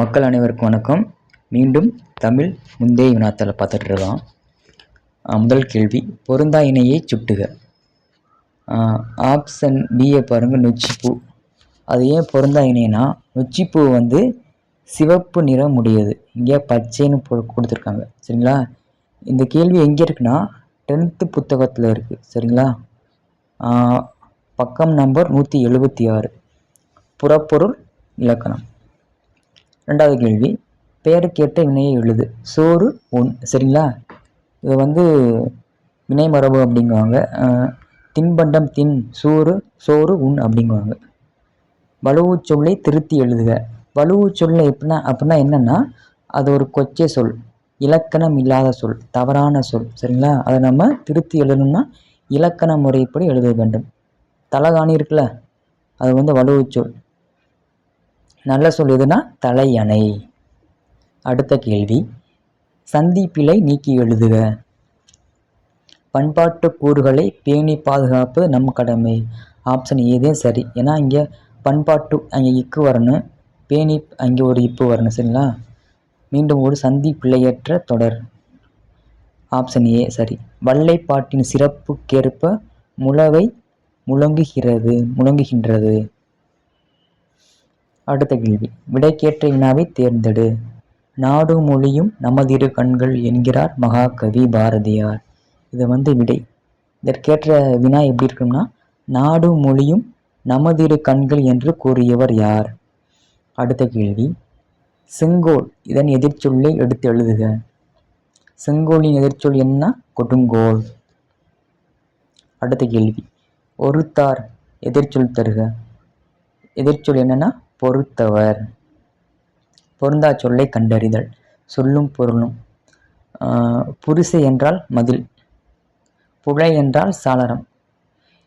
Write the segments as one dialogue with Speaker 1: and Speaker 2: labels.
Speaker 1: மக்கள் அனைவருக்கும் வணக்கம். மீண்டும் தமிழ் முந்தைய வினாத்தால் பார்த்துட்டு இருக்கோம். முதல் கேள்வி, பொருந்தா இணையை சுட்டுக. ஆப்ஷன் பியை பாருங்கள், நொச்சிப்பூ. அது ஏன் பொருந்தா இணைனா, நொச்சிப்பூ வந்து சிவப்பு நிறம் உடையது, இங்கே பச்சைன்னு கொடுத்துருக்காங்க. சரிங்களா? இந்த கேள்வி எங்கே இருக்குன்னா 10th புத்தகத்தில் இருக்குது. சரிங்களா? பக்கம் நம்பர் 176, புறப்பொருள் இலக்கணம். ரெண்டாவது கேள்வி, பெயருக்கேற்ற வினையை எழுது. சோறு உண். சரிங்களா? இது வந்து வினை மரபு அப்படிங்குவாங்க. தின்பண்டம் தின், சோறு உண் அப்படிங்குவாங்க. வலுவு சொல்லை திருத்தி எழுதுக. வலுவு சொல்லை அப்படின்னா என்னன்னா, அது ஒரு கொச்சை சொல், இலக்கணம் இல்லாத சொல், தவறான சொல். சரிங்களா? அதை நம்ம திருத்தி எழுதணும்னா இலக்கண முறைப்படி எழுத வேண்டும். தலகாணி இருக்குல்ல, அது வந்து வலுவு சொல். நல்ல சொல் எதுனா தலையணை. அடுத்த கேள்வி, சந்திப்பிழை நீக்கி எழுதுக. பண்பாட்டு கூறுகளை பேணி பாதுகாப்பு நம் கடமை. ஆப்ஷன் ஏதே சரி. ஏன்னா இங்கே பண்பாட்டு அங்கே இக்கு வரணும், பேணி அங்கே ஒரு இப்பு வரணும். சரிங்களா? மீண்டும் ஒரு சந்திப்பிழையற்ற தொடர். ஆப்ஷன் ஏ சரி. வல்லைப்பாட்டின் சிறப்புக்கேற்ப முழவை முழங்குகின்றது. அடுத்த கேள்வி, விடைக்கேற்ற வினாவை தேர்ந்தெடு. நாடு மொழியும் நமதிரு கண்கள் என்கிறார் மகாகவி பாரதியார். இது வந்து விடை. இதற்கேற்ற வினா எப்படி இருக்குன்னா, நாடு மொழியும் நமதிரு கண்கள் என்று கூறியவர் யார்? அடுத்த கேள்வி, செங்கோல் இதன் எதிர்ச்சொல்லை எடுத்து எழுதுக. செங்கோலின் எதிர்ச்சொல் என்ன? கொடுங்கோல். அடுத்த கேள்வி, ஒருத்தார் எதிர்ச்சொல் தருக. எதிர்ச்சொல் என்னன்னா பொறுத்தவர். பொருந்தா சொல்லை கண்டறிதல். சொல்லும் பொருளும். புரிசை என்றால் மதில், புழை என்றால் சாளரம்,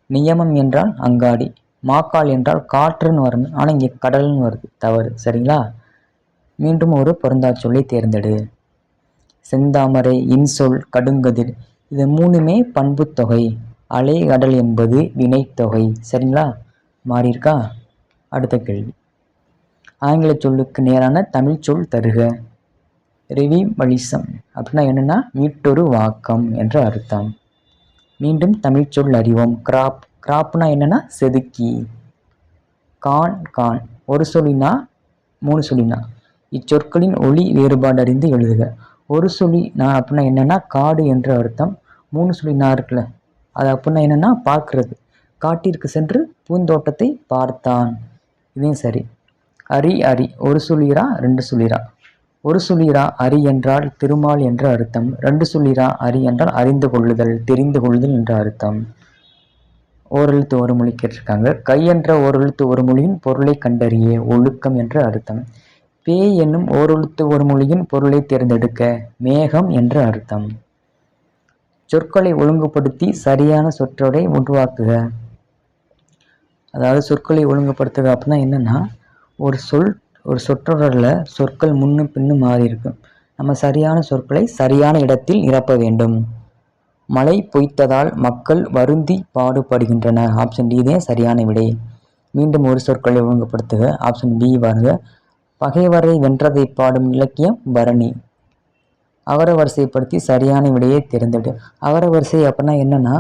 Speaker 1: நியமம் என்றால் அங்காடி, மாக்கால் என்றால் காற்றுன்னு வரணும், ஆனால் இங்கே கடல்னு வருது, தவறு. சரிங்களா? மீண்டும் ஒரு பொருந்தா சொல்லை தேர்ந்தெடு. செந்தாமரை, இன்சொல், கடுங்கதிர், இது மூணுமே பண்பு தொகை. அலை கடல் என்பது வினைத்தொகை. சரிங்களா? மாறி இருக்கா? அடுத்த கேள்வி, ஆங்கில சொல்லுக்கு நேரான தமிழ் சொல் தருக. ரிவிமலிசம் அப்படின்னா என்னன்னா மீட்டொரு வாக்கம் என்று அர்த்தம். மீண்டும் தமிழ் சொல் அறிவோம். கிராப்னா என்னன்னா செதுக்கி. கான் ஒரு சொல்லினா மூணு சொல்லினா. இச்சொற்களின் ஒலி வேறுபாடு அறிந்து எழுதுக. ஒரு சொல்லினா அப்படின்னா என்னன்னா காடு என்று அர்த்தம். மூணு சொல்லினா இருக்குல்ல, அது அப்படின்னா என்னன்னா பார்க்கறது. காட்டிற்கு சென்று பூந்தோட்டத்தை பார்த்தான். இதையும் சரி. அரி ஒரு சொல்லிரா ரெண்டு சொல்லிரா. ஒரு சொல்லிரா அரி என்றால் திருமால் என்ற அர்த்தம். ரெண்டு சொல்லிரா அரி என்றால் அறிந்து கொள்ளுதல், தெரிந்து கொள்ளுதல் என்ற அர்த்தம். ஓரெழுத்து ஒரு மொழி கேட்டிருக்காங்க. கை என்ற ஓரெழுத்து ஒரு மொழியின் பொருளை கண்டறிய, ஒழுக்கம் என்ற அர்த்தம். பேய் என்னும் ஓரெழுத்து ஒரு மொழியின் பொருளை தேர்ந்தெடுக்க, மேகம் என்ற அர்த்தம். சொற்களை ஒழுங்குபடுத்தி சரியான சொற்றொடரை உருவாக்குக. அதாவது சொற்களை ஒழுங்குபடுத்துக அப்படின்னா என்னன்னா, ஒரு சொற்றொடரில் சொற்கள் முன்னும் பின்னும் மாறி இருக்கும். நம்ம சரியான சொற்களை சரியான இடத்தில் நிரப்ப வேண்டும். மழை பொய்த்ததால் மக்கள் வருந்தி பாடுபடுகின்றன. ஆப்ஷன் டி தான் சரியான விடை. மீண்டும் ஒரு சொற்களை ஒழுங்குபடுத்துக. ஆப்ஷன் பி பாருங்க. பகைவரை வென்றதை பாடும் இலக்கியம் பரணி. அகர வரிசைப்படுத்தி சரியான விடையை தேர்ந்தெடு. அகர வரிசை அப்படின்னா என்னன்னா,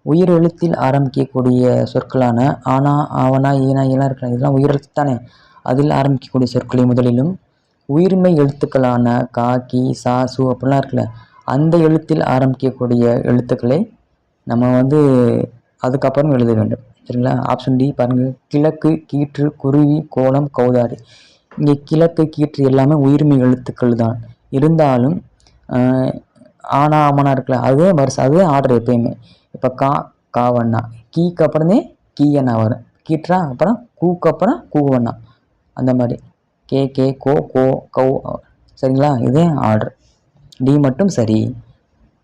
Speaker 1: உயிர் எழுத்தில் ஆரம்பிக்கக்கூடிய சொற்களான ஆனா, ஆவனா, ஈனா, ஈனா இருக்கலாம், இதெல்லாம் உயிரெழுத்து தானே. அதில் ஆரம்பிக்கக்கூடிய சொற்களை முதலிலும், உயிர்மை எழுத்துக்களான கா, கி, சா, சு அப்படிலாம் இருக்குல்ல, அந்த எழுத்தில் ஆரம்பிக்கக்கூடிய எழுத்துக்களை நம்ம வந்து அதுக்கப்புறம் எழுத வேண்டும். சரிங்களா? ஆப்ஷன் டி பாருங்கள். கிழக்கு, கீற்று, குருவி, கோலம், கௌதாரி. இங்கே கிழக்கு, கீற்று எல்லாமே உயிர்மை எழுத்துக்கள் தான். இருந்தாலும் ஆனா, ஆமனா இருக்குல்ல, அதுவே வருஷம், அதுவே ஆர்டர் எப்பயுமே. இப்போ காவண்ணா, கீக்கு அப்புறமே கீயண்ணா வரும். கீற்றா அப்புறம் கூக்கு அப்புறம் கூவண்ணா. அந்த மாதிரி கே கோ கௌ. சரிங்களா? இதே ஆர்டர். டி மட்டும் சரி.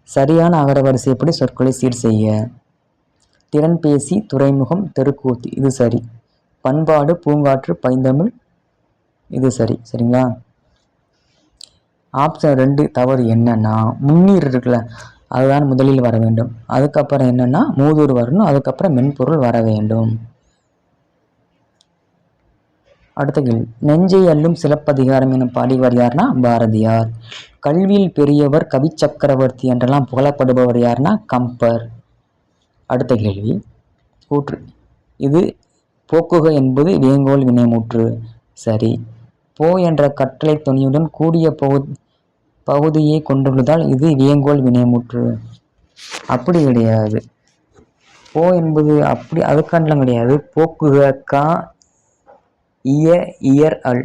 Speaker 1: சரியான அகர வரிசைப்படி சொற்களை சீர் செய்ய. திறன்பேசி, துறைமுகம், தெருக்கூத்து, இது சரி. பண்பாடு, பூங்காற்று, பைந்தமிழ், இது சரி. சரிங்களா? ஆப்ஷன் 2 தவறு. என்னன்னா, முன்னீர் இருக்குல்ல, அதுதான் முதலில் வர வேண்டும். அதுக்கப்புறம் என்னன்னா மூதூர் வரணும். அதுக்கப்புறம் மென்பொருள் வர வேண்டும். அடுத்த கேள்வி, நெஞ்சை அள்ளும் சிலப்பதிகாரம் எனும் பாடியவர் யார்னா பாரதியார். கல்வியில் பெரியவர் கவி சக்கரவர்த்தி என்றெல்லாம் புகழப்படுபவர் யார்னா கம்பர். அடுத்த கேள்வி, கூற்று, இது போக்குக என்பது வேங்கோல் வினைமுற்று. சரி. போ என்ற கட்டளை துணியுடன் கூடிய பகுதியை கொண்டுள்ளதால் இது வேங்கோல் வினைமுற்று. அப்படி கிடையாது. போ என்பது அப்படி அதுக்காண்டலாம் கிடையாது. போக்குக, கா, இய, இயர், அல்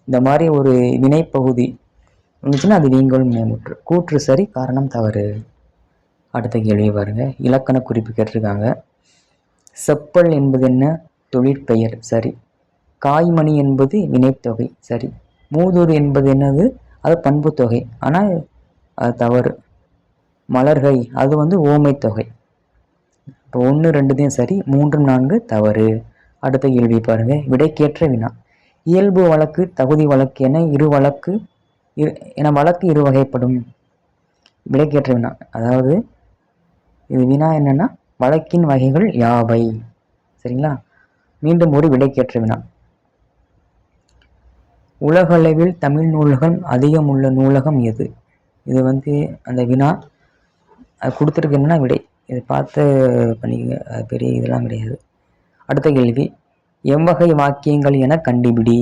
Speaker 1: இந்த மாதிரி ஒரு வினைப்பகுதி இருந்துச்சுன்னா அது வேங்கோல் வினைமுற்று. கூற்று சரி, காரணம் தவறு. அடுத்த கேள்வி பாருங்க. இலக்கண குறிப்பு கேட்டிருக்காங்க. செப்பல் என்பது என்ன? தொழிற்பெயர். சரி. காய்மணி என்பது வினைத்தொகை. சரி. மூதூர் என்பது என்னது? அது பண்பு தொகை. ஆனால் அது தவறு. மலர்கை அது ஓமை தொகை. இப்போ 1, 2 சரி, 3, 4 தவறு. அடுத்த கேள்வி பாருங்க. விடைக்கேற்ற வினா. இயல்பு வழக்கு, தகுதி வழக்கு என வழக்கு இரு வகைப்படும். விடைக்கேற்ற வினா, அதாவது இது வினா என்னன்னா வழக்கின் வகைகள் யாவை? சரிங்களா? மீண்டும் ஒரு விடைக்கேற்ற வினா. உலகளவில் தமிழ் நூல்கள் அதிகம் உள்ள நூலகம் எது? இது அந்த வினா அது கொடுத்துருக்கு. என்னன்னா விடை. இதை பார்த்து பண்ணிக்கங்க. அது பெரிய இதெல்லாம் கிடையாது. அடுத்த கேள்வி, எவ்வகை வாக்கியங்கள் என கண்டுபிடி.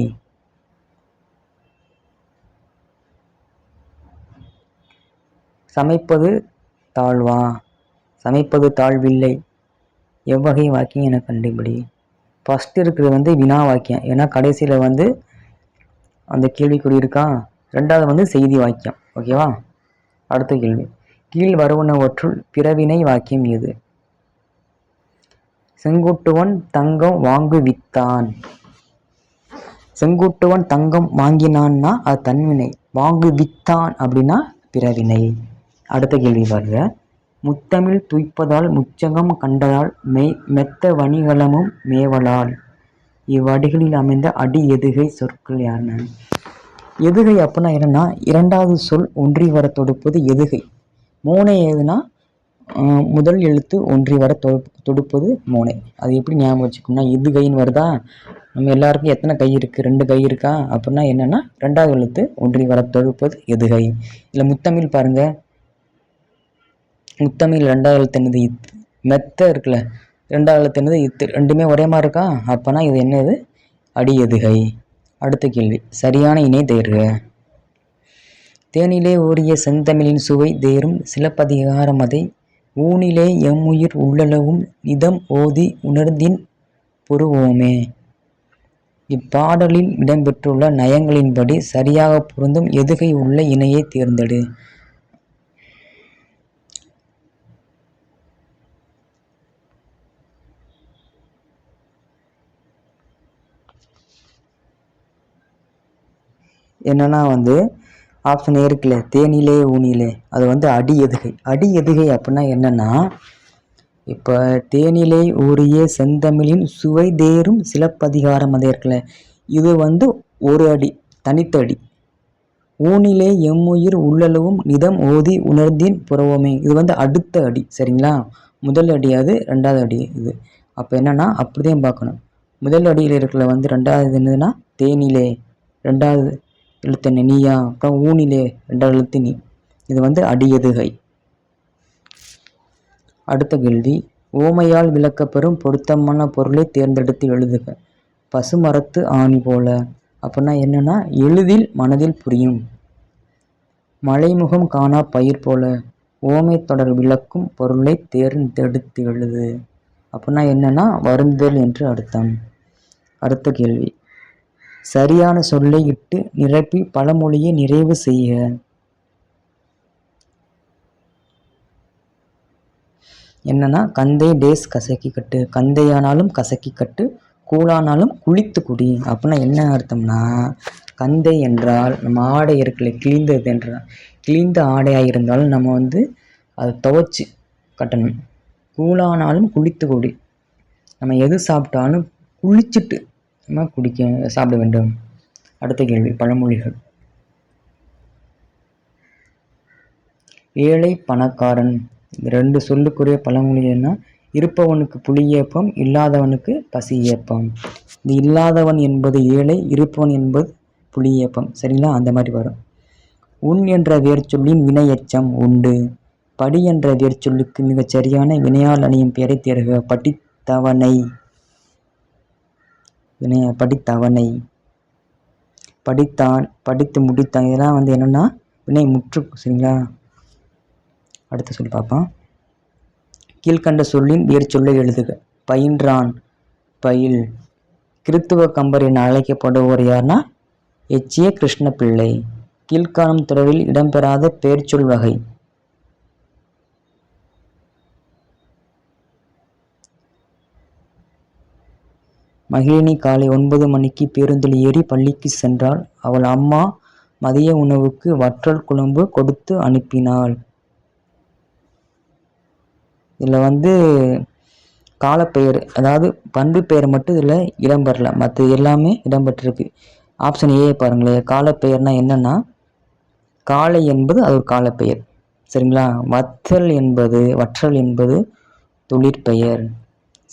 Speaker 1: சமைப்பது தாழ்வா? சமைப்பது தாழ்வில்லை. எவ்வகை வாக்கியம் என கண்டுபிடி. ஃபர்ஸ்ட் இருக்கிறது வினா வாக்கியம். ஏன்னா கடைசியில் அந்த கேள்விக்குறி இருக்கா. ரெண்டாவது செய்தி வாக்கியம். ஓகேவா? அடுத்த கேள்வி, கீழ் வருவனவற்றுள் பிறவினை வாக்கியம் எது? செங்குட்டுவன் தங்கம் வாங்குவித்தான். செங்குட்டுவன் தங்கம் வாங்கினான்னா அது தன்வினை. வாங்குவித்தான் அப்படின்னா பிறவினை. அடுத்த கேள்வி பாருங்க. முத்தமிழ் துய்ப்பதால் முச்சகம் கண்டதால் மெத்த வணிகலமும் மேவலால் இவ்வடிகளில் அமைந்த அடி எதுகை சொற்கள் யாருன்னு. எதுகை அப்படின்னா என்னன்னா இரண்டாவது சொல் ஒன்றி வர தொடுப்பது எதுகை. மோனை எதுனா முதல் எழுத்து ஒன்றி வர தொடுப்பது மோனை. அது எப்படி ஞாபகம் வச்சுக்கணும்னா இதுகைன்னு வருதா. நம்ம எல்லாருக்கும் எத்தனை கை இருக்குது? 2 கை இருக்கா. அப்படின்னா என்னன்னா ரெண்டாவது எழுத்து ஒன்றி வர தொடுப்பது எதுகை. இல்லை முத்தமிழ் பாருங்க. முத்தமிழ் ரெண்டாவது எழுத்து என்னது? இத்து. மெத்த இருக்குல்ல, ரெண்டாவது எழுத்து என்னது? இத்து. ரெண்டுமே ஒரே மாதிரி இருக்கா. அப்போனா இது என்னது? அடி எதுகை. அடுத்த கேள்வி, சரியான இணை தேர்க. தேனிலே ஊறிய செந்தமிழின் சுவை தேரும் சிலப்பதிகாரம் அதை ஊனிலே எம்முயிர் உள்ளளவும் நிதம் ஓதி உணர்ந்தின் பொருவோமே. இப்பாடலில் இடம்பெற்றுள்ள நயங்களின்படி சரியாக பொருந்தும் எதுகை உள்ள இணையை தேர்ந்தெடு. என்னன்னா ஆப்ஷன் ஏ இருக்குல்ல, தேனிலே ஊனிலே, அது அடி எதுகை. அடி எதுகை அப்படின்னா என்னன்னா, இப்போ தேனிலே ஊறிய செந்தமிழின் சுவை தேரும் சிலப்பதிகாரம் அதே இருக்குல்ல, இது ஒரு அடி, தனித்த அடி. ஊனிலே எம்முயிர் உள்ளளவும் நிதம் ஓதி உணர்ந்தின் புறவோமே, இது அடுத்த அடி. சரிங்களா? முதல் அடி அது, ரெண்டாவது அடி இது. அப்போ என்னன்னா அப்படிதான் பார்க்கணும். முதல் அடியில் இருக்கிற ரெண்டாவது என்னதுன்னா தேனிலே, ரெண்டாவது எழுத்து என்ன? நீயா. அப்புறம் ஊனிலே ரெண்டாவது எழுத்து நீ. இது அடி எதுகை. அடுத்த கேள்வி, ஓமையால் விளக்கப்பெறும் பொருத்தமான பொருளை தேர்ந்தெடுத்து எழுதுக. பசுமரத்து ஆணி போல அப்படின்னா என்னன்னா எளிதில் மனதில் புரியும். மலைமுகம் காணா பயிர் போல ஓமை தொடர் விளக்கும் பொருளை தேர்ந்தெடுத்து எழுது. அப்படின்னா என்னன்னா வருந்துதல் என்று அர்த்தம். அடுத்த கேள்வி, சரியான சொல்லை இட்டு நிரப்பி பழமொழியை நிறைவு செய்க. என்னன்னா கந்தை டேஸ் கசக்கி கட்டு. கந்தையானாலும் கசக்கி கட்டு, கூழானாலும் குளித்து குடி. அப்படின்னா என்ன அர்த்தம்னா, கந்தை என்றால் நம்ம ஆடை இருக்குல்ல, கிழிந்தது என்றால், கிழிந்த ஆடையாக இருந்தாலும் நம்ம அதை துவைச்சி கட்டணும். கூழானாலும் குளித்து குடி, நம்ம எது சாப்பிட்டாலும் குளிச்சுட்டு நம்ம சாப்பிட வேண்டும். அடுத்த கேள்வி, பழமொழிகள். ஏழை பணக்காரன் 2 சொல்லுக்குரிய பழமொழி என்ன? இருப்பவனுக்கு புலி ஏப்பம், இல்லாதவனுக்கு பசி ஏப்பம். இது இல்லாதவன் என்பது ஏழை, இருப்பவன் என்பது புளியப்பம். சரிங்களா? அந்த மாதிரி வரும். உன் என்ற வேர்ச்சொல்லின் வினை எச்சம் உண்டு. படி என்ற வேர்ச்சொல்லுக்கு மிகச் சரியான வினையால் அணியும் பெயரை தேர்க. படித்தவனை, படித்தவனை, படித்தான், படித்து முடித்தான், இதெல்லாம் என்னன்னா வினை முற்று. சரிங்களா? அடுத்த சொல்லி பார்ப்போம். கீழ்கண்ட சொல்லின் வேர்ச்சொல்லை எழுதுக. பயின்றான், பயில். கிறித்துவ கம்பர் என அழைக்கப்படுவோர் யார்னா எச்.ஏ. கிருஷ்ணபிள்ளை. கீழ்காணும் தொடரில் இடம்பெறாத பெயர்ச்சொல் வகை. மகிழினி காலை 9 மணிக்கு பேருந்தில் ஏறி பள்ளிக்கு சென்றாள். அவள் அம்மா மதிய உணவுக்கு வற்றல் குழம்பு கொடுத்து அனுப்பினாள். இதில் காலப்பெயர், அதாவது பண்பு பெயர் மட்டும் இதில் இடம்பெறல, மற்ற எல்லாமே இடம்பெற்றிருக்கு. ஆப்ஷன் ஏ பாருங்களேன். காலப்பெயர்னா என்னன்னா, காலை என்பது அது ஒரு காலப்பெயர். சரிங்களா? வற்றல் என்பது தொழிற்பெயர்.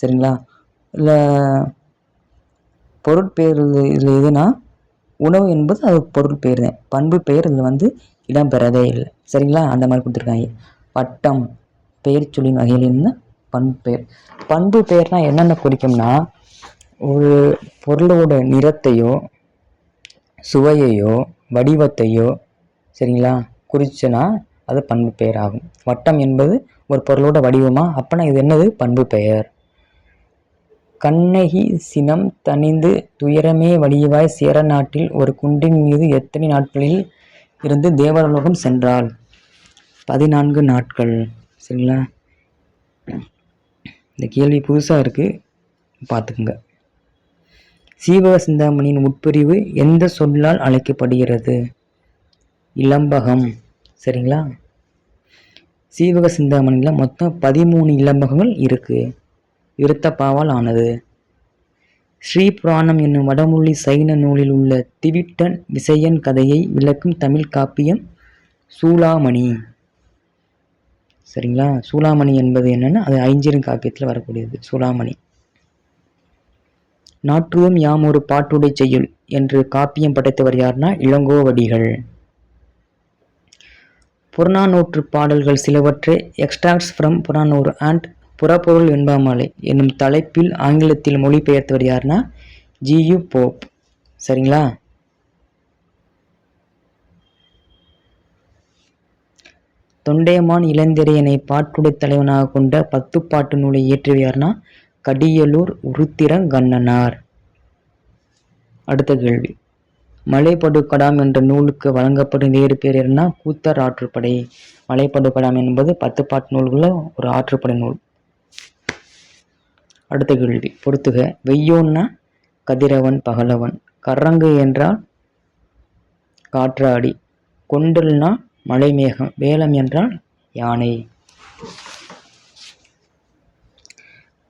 Speaker 1: சரிங்களா? இல்லை பொருட்பெயர் இதில் எதுனா உணவு என்பது அது பொருள் பெயர் தான். பண்பு பெயர் இதில் இடம்பெறதே இல்லை. சரிங்களா? அந்த மாதிரி கொடுத்துருக்காங்க. பட்டம் பெயர் சொல்லின் வகையில் என்ன பண்பு பெயர். பண்பு பெயர்னா என்னென்ன குறிக்கும்னா, ஒரு பொருளோட நிறத்தையோ சுவையையோ வடிவத்தையோ சரிங்களா குறிச்சுன்னா அது பண்பு பெயர் ஆகும். வட்டம் என்பது ஒரு பொருளோட வடிவமா, அப்பனா இது என்னது பண்பு பெயர். கண்ணகி சினம் தணிந்து துயரமே வடிவாய் சேர நாட்டில் ஒரு குன்றின் மீது எத்தனை நாட்களில் இருந்து தேவலோகம் சென்றாள்? 14 நாட்கள். சரிங்களா? இந்த கேள்வி புதுசாக இருக்குது, பார்த்துக்குங்க. சீவக சிந்தாமணியின் உட்பிரிவு எந்த சொல்லால் அழைக்கப்படுகிறது? இலம்பகம். சரிங்களா? சீவக சிந்தாமணியில் மொத்தம் 13 இலம்பகங்கள் இருக்குது. விருத்தப்பாவால் ஆனது. ஸ்ரீ புராணம் என்னும் வடமொழி சைன நூலில் உள்ள திவிட்டன் விசயன் கதையை விளக்கும் தமிழ் காப்பியம் சூளாமணி. சரிங்களா? சூளாமணி என்பது என்னன்னா அது ஐஞ்சிறு காப்பியத்தில் வரக்கூடியது சூளாமணி. நாற்றுவோம் யாம் ஒரு பாட்டுடை செய்யுள் என்று காப்பியம் படைத்தவர் யார்னா இளங்கோவடிகள். புறநானூற்று பாடல்கள் சிலவற்றை எக்ஸ்ட்ராக்ட்ஸ் ஃப்ரம் புறநானூறு அண்ட் புறப்பொருள் வெண்பாமாலை என்னும் தலைப்பில் ஆங்கிலத்தில் மொழிபெயர்த்தவர் யார்னா ஜி.யு. போப். சரிங்களா? தொண்டைமான் இளந்திரையனை பாட்டுடை தலைவனாக கொண்ட 10 பாட்டு நூலை இயற்றியவர் யார்னா கடியலூர் உருத்திரங்கண்ணனார். அடுத்த கேள்வி. மலைபடுகடாம் என்ற நூலுக்கு வழங்கப்படும் வேறு பேர் என்ன? கூத்தர் ஆற்றுப்படை. மலைபடுகடாம் என்பது 10 பாட்டு நூல்கள ஒரு ஆற்றுப்படை நூல். அடுத்த கேள்வி பொறுத்துக. வெய்யோன்னா கதிரவன் பகலவன். கரங்கு என்றால் காற்றாடி. கொண்டல்னா மலைமேகம். வேலம் என்றால் யானை.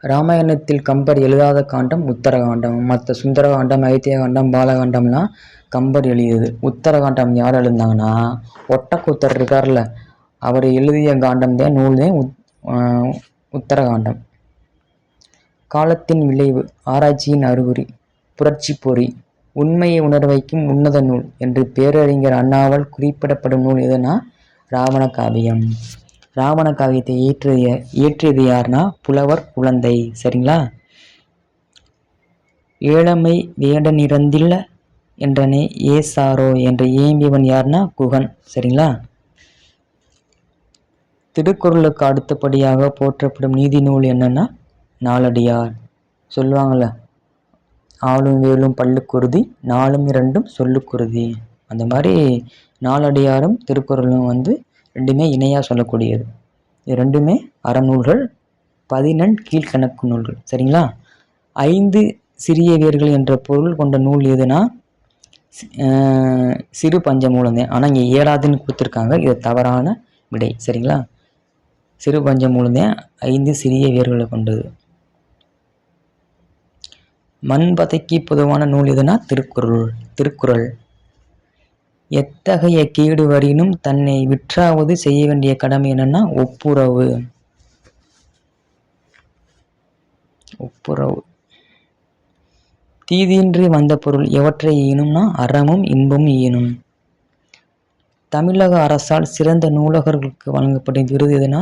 Speaker 1: ராமாயணத்தில் கம்பர் எழுதாத காண்டம் உத்தரகாண்டம். மற்ற சுந்தரகாண்டம், ஐத்தியகாண்டம், பாலகாண்டம்லாம் கம்பர் எழுதியது. உத்தரகாண்டம் யார் எழுந்தாங்கன்னா ஒட்டக்கூத்தர் இருக்கார்ல, அவர் எழுதிய காண்டம் தான் நூல் தான் உத்தரகாண்டம். காலத்தின் விளைவு, ஆராய்ச்சியின் அறிகுறி, புரட்சி பொறி, உண்மையை உணர வைக்கும் உன்னத நூல் என்று பேரறிஞர் அண்ணாவால் குறிப்பிடப்படும் நூல் எதுனா ராவண காவியம். ராவண காவியத்தை இயற்றியது யார்னா புலவர் குழந்தை. சரிங்களா? ஏழமை வேடனிறந்தில்ல என்றனை ஏசாரோ என்று ஏம்பியவன் யார்னா குகன். சரிங்களா? திருக்குறளுக்கு அடுத்தபடியாக போற்றப்படும் நீதி நூல் என்னன்னா நாலடியார். சொல்லுவாங்கள்ல, ஆளும் வேலும் பல்லுக்குருதி, நாலும் இரண்டும் சொல்லுக்குருதி. அந்த மாதிரி நாலடியாரும் திருக்குறளும் ரெண்டுமே இணையாக சொல்லக்கூடியது. இது ரெண்டுமே அறநூல்கள், 14 கீழ்கணக்கு நூல்கள். சரிங்களா? 5 சிறிய வேர்கள் என்ற பொருள் கொண்ட நூல் எதுனா சிறு பஞ்சமூலம் தான். ஆனால் இங்கே 7ஆவதுன்னு கொடுத்துருக்காங்க, இது தவறான விடை. சரிங்களா? சிறு பஞ்சமூலம் தான் 5 சிறிய வேர்களை கொண்டது. மண்பதைக்கு பொதுவான நூல் எதுனா திருக்குறள். எத்தகைய கேடு வரினும் தன்னை விற்றாவது செய்ய வேண்டிய கடமை என்னன்னா ஒப்புரவு. தீதின்றி வந்த பொருள் எவற்றை ஈனும்னா அறமும் இன்பமும் ஈனும். தமிழக அரசால் சிறந்த நூலகர்களுக்கு வழங்கப்படும் விருது எதுனா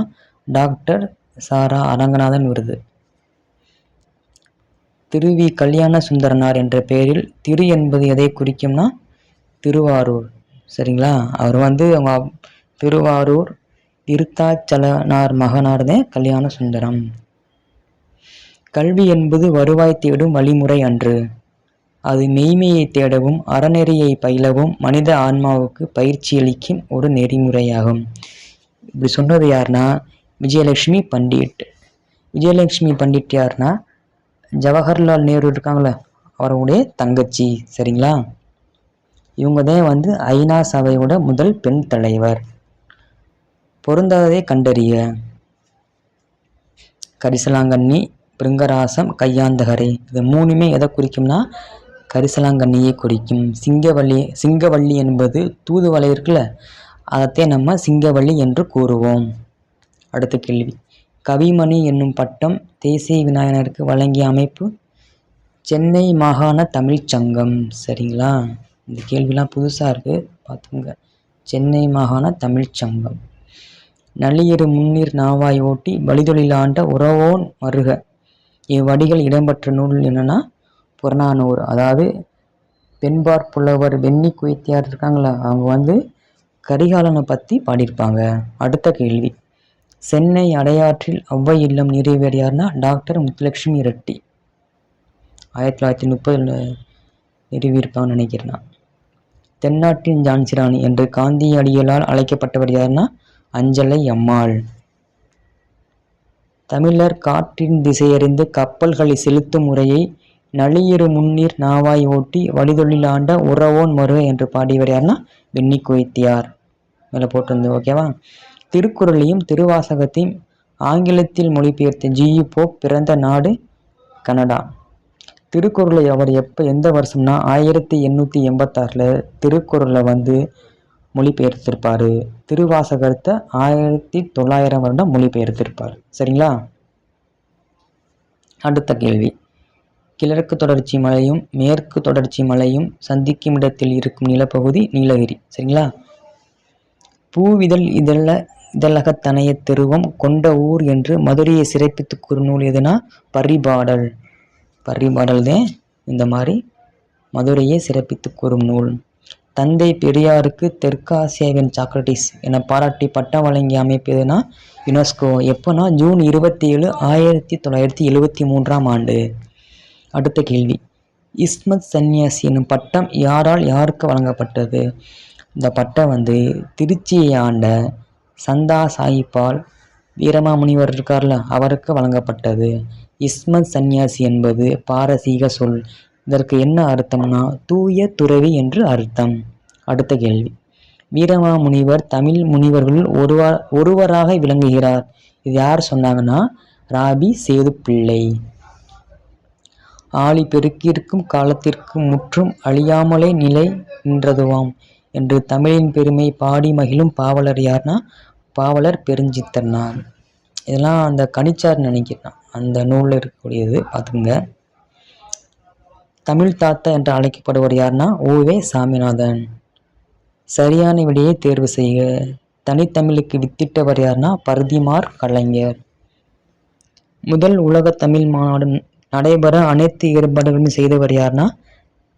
Speaker 1: டாக்டர் சாரா அரங்கநாதன் விருது. திருவி கல்யாண சுந்தரனார் என்ற பெயரில் திரு என்பது எதை குறிக்கும்னா திருவாரூர். சரிங்களா, அவர் அவங்க திருவாரூர் விருத்தாச்சலனார் மகனார்தே கல்யாண சுந்தரம். கல்வி என்பது வருவாய் தேடும் வழிமுறை அன்று, அது மெய்மையை தேடவும் அறநெறியை பயிலவும் மனித ஆன்மாவுக்கு பயிற்சியளிக்கும் ஒரு நெறிமுறையாகும். இப்படி சொன்னது யாருன்னா விஜயலட்சுமி பண்டிட். விஜயலட்சுமி பண்டிட் யாருன்னா ஜவஹர்லால் நேரு இருக்காங்களே அவருடைய தங்கச்சி. சரிங்களா, இவங்க தான் ஐநா சபையோட முதல் பெண் தலைவர். பொருந்தாததை கண்டறிய. கரிசலாங்கண்ணி, பிருங்கராசம், கையாந்தகரை, இது மூணுமே எதை குறிக்கும்னா கரிசலாங்கண்ணியை குறிக்கும். சிங்கவள்ளி என்பது தூதுவளை இருக்குல்ல, அதைத்தே நம்ம சிங்கவள்ளி என்று கூறுவோம். அடுத்த கேள்வி, கவிமணி என்னும் பட்டம் தேசிய விநாயகருக்கு வழங்கிய அமைப்பு சென்னை மாகாண தமிழ்ச் சங்கம். சரிங்களா, இந்த கேள்விலாம் புதுசாக இருக்குது, பார்த்துங்க. சென்னை மாகாண தமிழ்ச் சங்கம். நளியிரு முன்னீர் நாவாய் ஓட்டி வழிதொழிலாண்ட உறவோன் மருக, இவ்வடிகள் இடம்பெற்ற நூல் என்னன்னா புறநானூறு. அதாவது பெண்பாற் புலவர் வெண்ணி குயத்தியார் இருக்காங்களா, அவங்க கரிகாலனை பற்றி பாடியிருப்பாங்க. அடுத்த கேள்வி, சென்னை அடையாற்றில் ஔவை இல்லம் நிறுவியவர் யாருன்னா டாக்டர் முத்துலட்சுமி ரெட்டி. 1930 நிறுவியிருப்பாங்கன்னு நினைக்கிறேன். தென்னாட்டின் ஜான்சிராணி என்று காந்தியடிகளால் அழைக்கப்பட்டவர் யாருன்னா அஞ்சலை அம்மாள். தமிழர் காற்றின் திசையறிந்து கப்பல்களை செலுத்தும் முறையை நளியிரு முன்னீர் நாவாய் ஓட்டி வழிதொழிலாண்ட உறவோன் மருக என்று பாடியவர் யாருன்னா வெண்ணி குயத்தியார். மேலே போட்டிருந்து ஓகேவா. திருக்குறளையும் திருவாசகத்தையும் ஆங்கிலத்தில் மொழிபெயர்த்த ஜியு போப் பிறந்த நாடு கனடா. திருக்குறளை அவர் எந்த வருஷம்னா 1886 திருக்குறளை மொழிபெயர்த்திருப்பார். திருவாசகத்தை 1900 வருடம் மொழிபெயர்த்திருப்பார். சரிங்களா. அடுத்த கேள்வி, கிழக்கு தொடர்ச்சி மலையும் மேற்கு தொடர்ச்சி மலையும் சந்திக்கும் இடத்தில் இருக்கும் நிலப்பகுதி நீலகிரி. சரிங்களா. பூவிதழ் இதழகத்தனைய திருவம் கொண்ட ஊர் என்று மதுரையை சிறப்பித்து கூறும் நூல் எதுனா பரிபாடல். பரிபாடல் தான் இந்த மாதிரி மதுரையை சிறப்பித்து கூறும் நூல். தந்தை பெரியாருக்கு தெற்காசியாவின் சாக்ரட்டிஸ் என பாராட்டி பட்டம் வழங்கிய அமைப்பு எதுனா யுனெஸ்கோ. எப்போனா ஜூன் 27, 1973 அடுத்த கேள்வி, இஸ்மத் சன்னியாசி எனும் பட்டம் யாரால் யாருக்கு வழங்கப்பட்டது? இந்த பட்டம் திருச்சியை ஆண்ட சந்தா சாஹிப்பால் வீரமாமுனிவர் இருக்கார்ல அவருக்கு வழங்கப்பட்டது. இஸ்மத் சன்னியாசி என்பது பாரசீக சொல். இதற்கு என்ன அர்த்தம்னா தூய துறவி என்று அர்த்தம். அடுத்த கேள்வி, வீரமாமுனிவர் தமிழ் முனிவர்களுள் ஒருவராக விளங்குகிறார். இது யார் சொன்னாங்கன்னா ராபி சேது பிள்ளை. ஆழி பெருக்கியிருக்கும் காலத்திற்கு முற்றும் அழியாமலே நிலை நின்றதுவாம் என்று தமிழின் பெருமை பாடி மகிழும் பாவலர் யார்னா பாவலர் பெருஞ்சித்திரனார். இதெல்லாம் அந்த கணிச்சார் நினைக்கிறேன், அந்த நூலில் இருக்கக்கூடியது, பார்த்துங்க. தமிழ் தாத்தா என்று அழைக்கப்படுவர் யார்னா ஓவே சாமிநாதன். சரியான விடையை தேர்வு செய்க. தனித்தமிழுக்கு வித்திட்டவர் யார்னா பர்திமார் கலைஞர். முதல் உலக தமிழ் மாநாடு நடைபெற அனைத்து ஏற்பாடுகளும் செய்தவர் யார்னா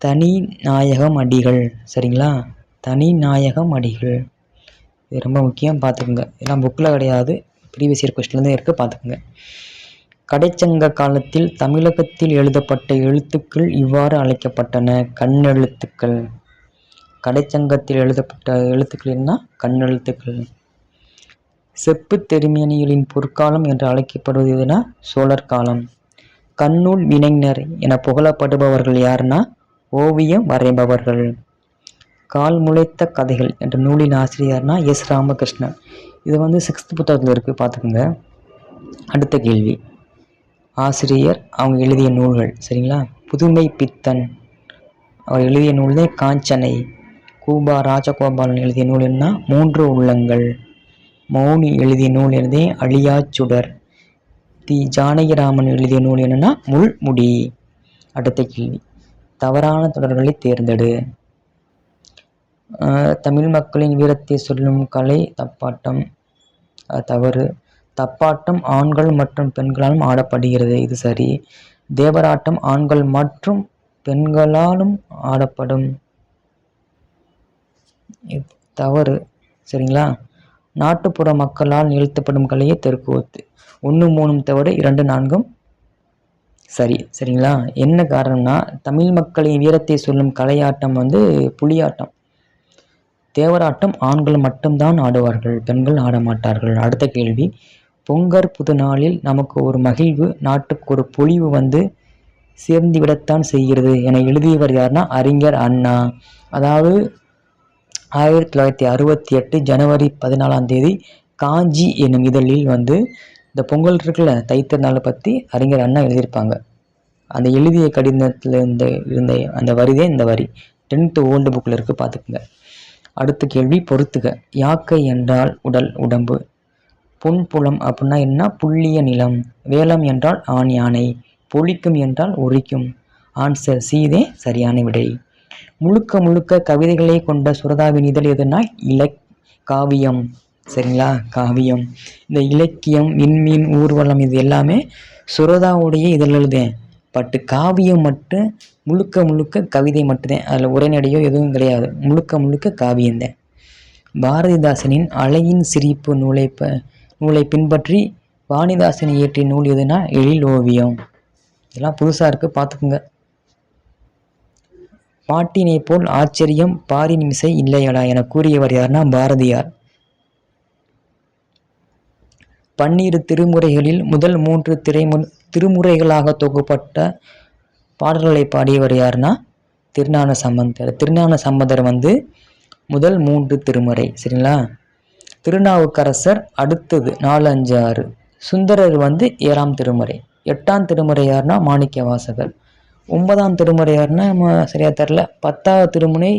Speaker 1: தனிநாயகம் அடிகள். சரிங்களா, தனிநாயகம் அடிகள். இது ரொம்ப முக்கியம், பார்த்துக்குங்க. இதெல்லாம் புக்கில் கிடையாது, ப்ரீவியஸ் இயர் கொஸ்டின்லேருந்து இருக்குது, பார்த்துக்குங்க. கடைச்சங்க காலத்தில் தமிழகத்தில் எழுதப்பட்ட எழுத்துக்கள் இவ்வாறு அழைக்கப்பட்டன கண்ணெழுத்துக்கள். கடைச்சங்கத்தில் எழுதப்பட்ட எழுத்துக்கள் என்ன கண்ணெழுத்துக்கள். செப்பு திருமேனிகளின் பொற்காலம் என்று அழைக்கப்படுவது எதுனா சோழர் காலம். கண்ணூல் வினைஞர் என புகழப்படுபவர்கள் யாருன்னா ஓவியம் வரைபவர்கள். கால் முளைத்த கதைகள் என்ற நூலின் ஆசிரியர்னா எஸ் ராமகிருஷ்ணன். இது 6th புத்தகத்தில் இருக்குது, பார்த்துக்குங்க. அடுத்த கேள்வி, ஆசிரியர் அவங்க எழுதிய நூல்கள். சரிங்களா. புதுமை பித்தன் அவர் எழுதிய நூல் தான் காஞ்சனை. கூபா ராஜகோபாலன் எழுதிய நூல் என்ன மூன்று உள்ளங்கள். மௌனி எழுதிய நூல் என்னதே அழியா சுடர். தி ஜானகிராமன் எழுதிய நூல் என்னன்னா முள்முடி. அடுத்த கேள்வி, தவறான தொடர்களை தேர்ந்தெடு. தமிழ் மக்களின் வீரத்தை சொல்லும் கலை தப்பாட்டம். தவறு. தப்பாட்டம் ஆண்கள் மற்றும் பெண்களாலும் ஆடப்படுகிறது. இது சரி. தேவராட்டம் ஆண்கள் மற்றும் பெண்களாலும் ஆடப்படும். தவறு. சரிங்களா. நாட்டுப்புற மக்களால் நிகழ்த்தப்படும் கலையே தெருக்கூத்து. 1, 3 தவறு, 2, 4 சரி. சரிங்களா. என்ன காரணம்னா தமிழ் மக்களின் வீரத்தை சொல்லும் கலையாட்டம் புலியாட்டம். தேவராட்டம் ஆண்கள் மட்டும்தான் ஆடுவார்கள், பெண்கள் ஆடமாட்டார்கள். அடுத்த கேள்வி, பொங்கற் புது நாளில் நமக்கு ஒரு மகிழ்வு, நாட்டுக்கு ஒரு பொலிவு சேர்ந்து விடத்தான் செய்கிறது என எழுதியவர் யாருன்னா அறிஞர் அண்ணா. அதாவது 1968 ஜனவரி 14 காஞ்சி என்னும் இதழில் இந்த பொங்கல் இருக்குல்ல, தைத்திருநாளை பற்றி அறிஞர் அண்ணா எழுதியிருப்பாங்க. அந்த எழுதிய கடிதத்தில் இருந்த அந்த வரிதான் இந்த வரி. 10th ஓல்டு புக்கில் இருக்குது, பார்த்துக்குங்க. அடுத்த கேள்வி, பொறுத்துக. யாக்கை என்றால் உடல், உடம்பு. பொன்புலம் அப்படின்னா என்ன? புள்ளிய நிலம். வேலம் என்றால் ஆண் யானை. பொழிக்கும் என்றால் உரிக்கும். ஆன்சர் சீதே சரியான விடை. முழுக்க முழுக்க கவிதைகளை கொண்ட சுரதாவின் இதழ் எதுனா காவியம். சரிங்களா, காவியம். இந்த இலக்கியம், விண்மீன், ஊர்வலம் இது எல்லாமே சுரதாவுடைய இதழ்தான். பட் காவியம் மட்டும் முழுக்க முழுக்க கவிதை மட்டும்தான். அதில் உரைநடையோ எதுவும் கிடையாது. முழுக்க முழுக்க காவியம்தான். பாரதிதாசனின் அலையின் சிரிப்பு நூலை பின்பற்றி வாணிதாசன் இயற்றிய நூல் எதுனா எழில் ஓவியம். இதெல்லாம் புதுசாக இருக்குது, பார்த்துக்குங்க. பாட்டினை போல் ஆச்சரியம் பாரின் மிசை இல்லையடா என கூறியவர் யாருன்னா பாரதியார். 12 திருமுறைகளில் முதல் 3 திருமுறைகளாக தொகுப்பட்ட பாடல்களை பாடியவர் யாருன்னா திருஞான சம்பந்தர். திருஞான சம்பந்தர் முதல் 3 திருமுறை. சரிங்களா. திருநாவுக்கரசர் அடுத்தது 4, 5, 6. சுந்தரர் 7ஆம் திருமுறை. 8ஆம் திருமுறை யாருன்னா மாணிக்க வாசகர். 9ஆம் திருமுறை யாருன்னா சரியா தெரில. 10வது திருமுறை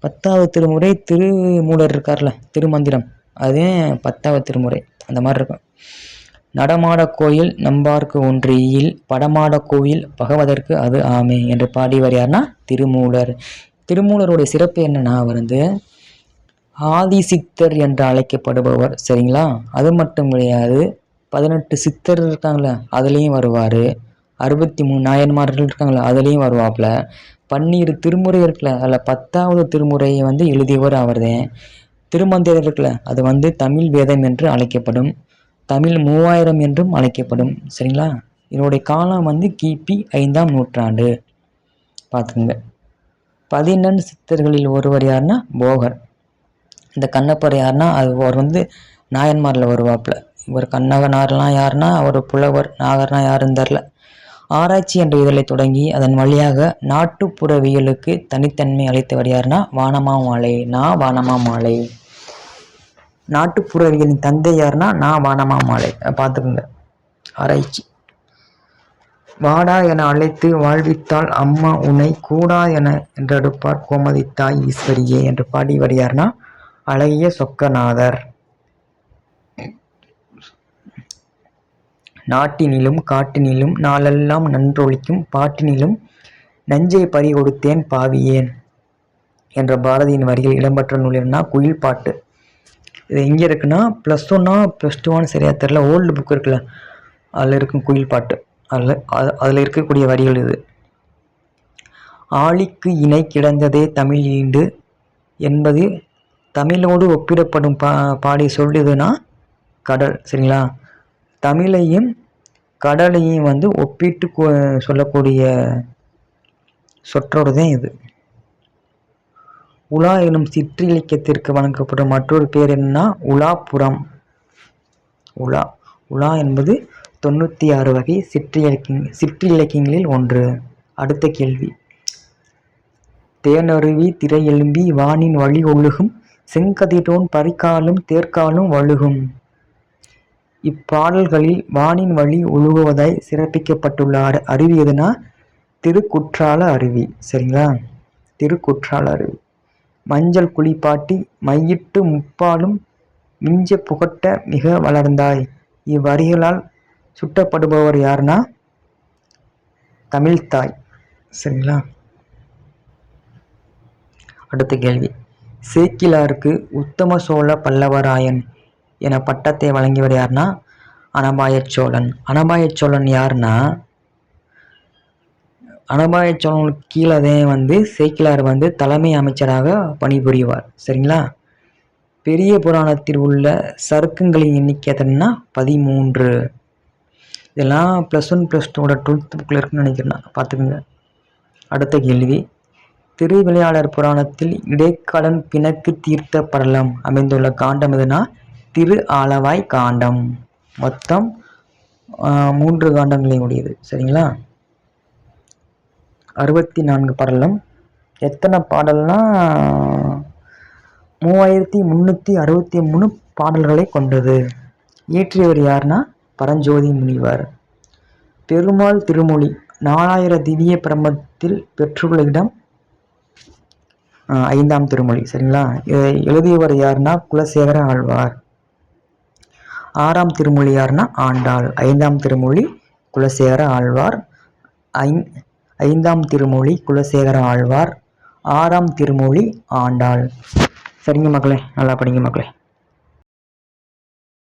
Speaker 1: 10வது திருமுறை திருமூலர் இருக்கார்ல, திருமந்திரம், அதே 10வது திருமுறை. அந்த மாதிரி இருக்கும். நடமாட கோயில் நம்பார்க்கு ஒன்றியில் படமாட கோயில் பகவதற்கு அது ஆமே என்று பாடியவர் யாருன்னா திருமூலர். திருமூலருடைய சிறப்பு என்னன்னா ஆதிசித்தர் என்று அழைக்கப்படுபவர். சரிங்களா. அது மட்டும் கிடையாது, 18 சித்தர் இருக்காங்களே அதுலேயும் வருவார். 63 நாயன்மார்கள் இருக்காங்களே அதுலேயும் வருவாப்புல. 12 திருமுறை இருக்குல்ல, அதில் 10வது திருமுறையை எழுதியவர் அவர்தான். திருமந்திரம் இருக்குல்ல, அது தமிழ் வேதம் என்று அழைக்கப்படும். தமிழ் 3000 என்றும் அழைக்கப்படும். சரிங்களா. இதனுடைய காலம் கிபி 5ஆம் நூற்றாண்டு. பார்த்துக்குங்க. 14 சித்தர்களில் ஒருவர் யாருன்னா போகர். இந்த கண்ணப்பர் யாருன்னா அவர் நாயன்மாரில் வருவாப்புல. இவர் கண்ணகனார்லாம் யாருன்னா அவர் புலவர். நாகர்னா யாருன்னு தெரில. ஆராய்ச்சி என்ற இதழை தொடங்கி அதன் வழியாக நாட்டுப்புறவியலுக்கு தனித்தன்மை அளித்தவர் யாருன்னா வானமாமலை. வானமாமலை. நாட்டுப்புறவியலின் தந்தை யாருன்னா வானமாமலை. பார்த்துக்குங்க. ஆராய்ச்சி. வாடா என அழைத்து வாழ்வித்தால் அம்மா உன்னை கூடா என்றெடுப்பார் கோமதி தாய் ஈஸ்வரியே என்று பாடியவர் யாருன்னா அழகிய சொக்கநாதர். நாட்டினிலும் காட்டினிலும் நாளெல்லாம் நன்றொழிக்கும் பாட்டினிலும் நஞ்சை பறி கொடுத்தேன் பாவியேன் என்ற பாரதியின் வரிகள் இடம்பெற்ற நூல் என்னன்னா குயில் பாட்டு. இது எங்கே இருக்குன்னா +1 +2 சரியா தெரியல. ஓல்டு புக் இருக்குல்ல, அதில் இருக்கும் குயில் பாட்டு. அதில் இருக்கக்கூடிய வரிகள் இது. ஆழிக்கு இணை கிடந்ததே தமிழ் ஈண்டு என்பது தமிழோடு ஒப்பிடப்படும் பாடி சொல்லுதுன்னா கடல். சரிங்களா. தமிழையும் கடலையும் ஒப்பிட்டு சொல்லக்கூடிய சொற்றோடு தான் இது. உலா எனும் சிற்றிலக்கியத்திற்கு வழங்கப்படும் மற்றொரு பேர் என்னன்னா உலாப்புறம். உலா என்பது 96 வகை சிற்றிலக்கியங்களில் ஒன்று. அடுத்த கேள்வி, தேனருவி திரை எழும்பி வானின் வழி ஒழுகும் செங்கதிரோன் பரிகாலும் தேர்காலும் வழுகும். இப்பாடல்களில் வானின் வழி ஒழுகுவதாய் சிறப்பிக்கப்பட்டுள்ள அருவி எதுனா திருக்குற்றால அருவி. சரிங்களா. திருக்குற்றால அருவி. மஞ்சள் குளிப்பாட்டி மையிட்டு முப்பாலும் மிஞ்ச புகட்ட மிக வளர்ந்தாய். இவ்வரிகளால் சுட்டப்படுபவர் யாருன்னா தமிழ்த்தாய். சரிங்களா? அடுத்த கேள்வி. சேக்கிழாருக்கு உத்தம சோழ பல்லவராயன் என பட்டத்தை வழங்கியவர் யாருன்னா அனபாய சோழன். அனபாய சோழன் யாருன்னா அனபாய சோழனுக்கு கீழே சேக்கிழார் தலைமை அமைச்சராக பணிபுரிவார். சரிங்களா? பெரிய புராணத்தில் உள்ள சருக்கங்களின் எண்ணிக்கை எத்தனைன்னா 13. இதெல்லாம் +1 +2 12th புக்கில் இருக்குன்னு நினைக்கிறேன், பார்த்துக்குங்க. அடுத்த கேள்வி. திருவிளையாடற் புராணத்தில் இடைக்காடன் பிணக்கு தீர்த்த படலம் அமைந்துள்ள காண்டம் எதுனா திரு ஆலவாய் காண்டம். மொத்தம் 3 காண்டங்களை உடையது. சரிங்களா? 64 படலம். எத்தனை பாடல்னா 3363 பாடல்களை கொண்டது. இயற்றியவர் யாருன்னா பரஞ்சோதி முனிவர். பெருமாள் திருமொழி 4000 திவ்ய பிரபந்தத்தில் பெற்றுள்ள இடம் 5ஆம் திருமொழி. சரிங்களா? இதை எழுதியவர் யாருன்னா குலசேகர ஆழ்வார். 6ஆம் திருமொழி யாருன்னா ஆண்டாள். 5ஆம் திருமொழி குலசேகர ஆழ்வார். 5ஆம் திருமொழி குலசேகர ஆழ்வார். 6ஆம் திருமொழி ஆண்டாள். சரிங்க மக்களே, நல்லா படிங்க மக்களே.